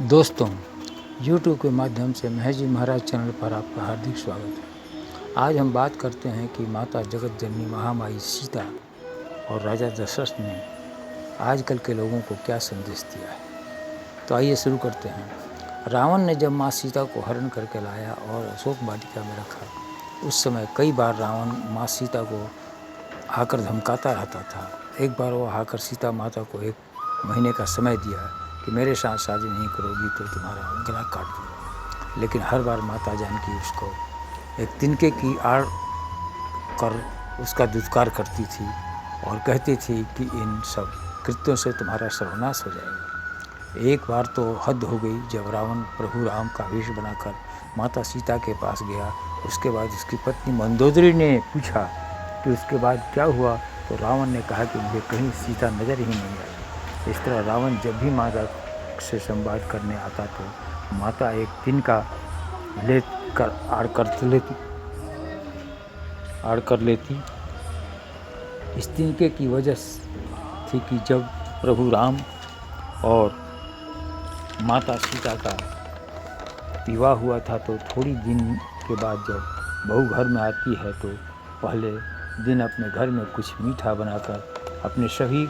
दोस्तों, YouTube के माध्यम से महर्षि जी महाराज चैनल पर आपका हार्दिक स्वागत है। आज हम बात करते हैं कि माता जगत जननी महामाई सीता और राजा दशरथ ने आजकल के लोगों को क्या संदेश दिया है। तो आइए शुरू करते हैं। रावण ने जब माँ सीता को हरण करके लाया और अशोक वाटिका में रखा, उस समय कई बार रावण माँ सीता को आकर धमकाता रहता था। एक बार वो आकर सीता माता को 1 महीने का समय दिया कि मेरे साथ शादी नहीं करोगी तो तुम्हारा गला काट दूँगा। लेकिन हर बार माता जानकी उसको एक तिनके की आड़ कर उसका दुत्कार करती थी और कहती थी कि इन सब कृत्यों से तुम्हारा सर्वनाश हो जाएगा। एक बार तो हद हो गई जब रावण प्रभु राम का वेश बनाकर माता सीता के पास गया। उसके बाद उसकी पत्नी मंदोदरी ने पूछा कि उसके बाद क्या हुआ, तो रावण ने कहा कि मुझे कहीं सीता नज़र ही नहीं आई। इस तरह रावण जब भी माता से संवाद करने आता तो माता एक तिनका लेकर आड़ कर लेती। इस तिनके की वजह थी कि जब प्रभु राम और माता सीता का विवाह हुआ था तो थोड़ी दिन के बाद जब बहू घर में आती है तो पहले दिन अपने घर में कुछ मीठा बनाकर अपने सभी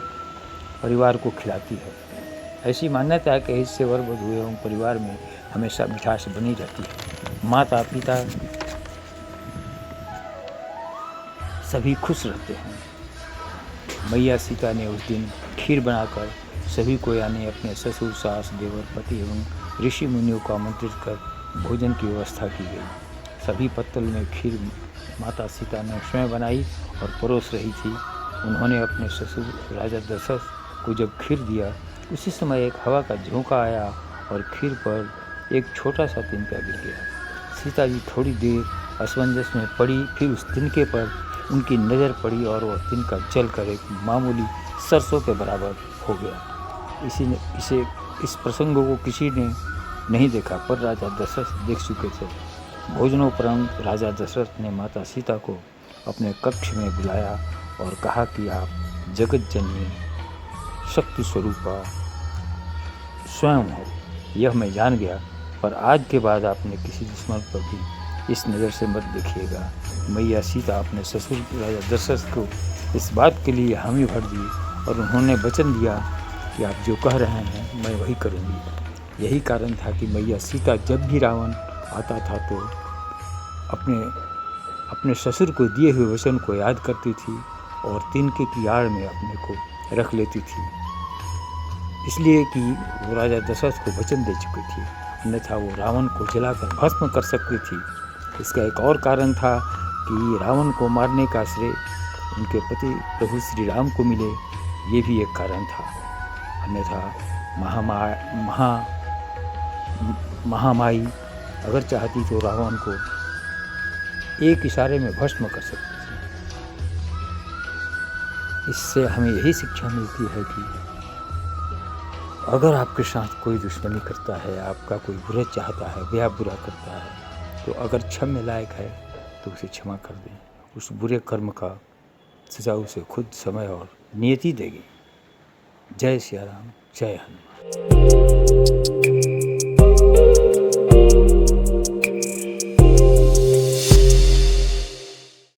परिवार को खिलाती है। ऐसी मान्यता है कि इससे वर वधू एवं परिवार में हमेशा मिठास बनी रहती है। माता पिता सभी खुश रहते हैं। मैया सीता ने उस दिन खीर बनाकर सभी को यानी अपने ससुर सास देवर पति एवं ऋषि मुनियों को आमंत्रित कर भोजन की व्यवस्था की गई। सभी पत्तल में खीर माता सीता ने स्वयं बनाई और परोस रही थी। उन्होंने अपने ससुर राजा दशरथ को जब खीर दिया, उसी समय एक हवा का झोंका आया और खीर पर एक छोटा सा तिनका गिर गया। सीता जी थोड़ी देर असमंजस में पड़ी, फिर उस तिनके पर उनकी नज़र पड़ी और वह तिनका जलकर एक मामूली सरसों के बराबर हो गया। इस प्रसंग को किसी ने नहीं देखा, पर राजा दशरथ देख चुके थे। भोजनोपरांत राजा दशरथ ने माता सीता को अपने कक्ष में बुलाया और कहा कि आप जगत जननी शक्ति स्वरूपा स्वयं हो, यह मैं जान गया, पर आज के बाद आपने किसी दुश्मन पर भी इस नज़र से मत देखिएगा। मैया सीता अपने ससुर राजा दशरथ को इस बात के लिए हामी भर दी और उन्होंने वचन दिया कि आप जो कह रहे हैं मैं वही करूँगी। यही कारण था कि मैया सीता जब भी रावण आता था तो अपने ससुर को दिए हुए वचन को याद करती थी और तिनके की आड़ में अपने को रख लेती थी, इसलिए कि वो राजा दशरथ को वचन दे चुकी थी, अन्यथा वो रावण को जलाकर भस्म कर सकती थी। इसका एक और कारण था कि रावण को मारने का श्रेय उनके पति प्रभु श्री राम को मिले, ये भी एक कारण था। अन्यथा महामाई अगर चाहती तो रावण को एक इशारे में भस्म कर सकती थी। इससे हमें यही शिक्षा मिलती है कि अगर आपके साथ कोई दुश्मनी करता है, आपका कोई बुरा चाहता है, या बुरा करता है, तो अगर क्षम्य लायक है तो उसे क्षमा कर दें। उस बुरे कर्म का सजा उसे खुद समय और नियति देगी। जय सिया राम, जय हनुमान।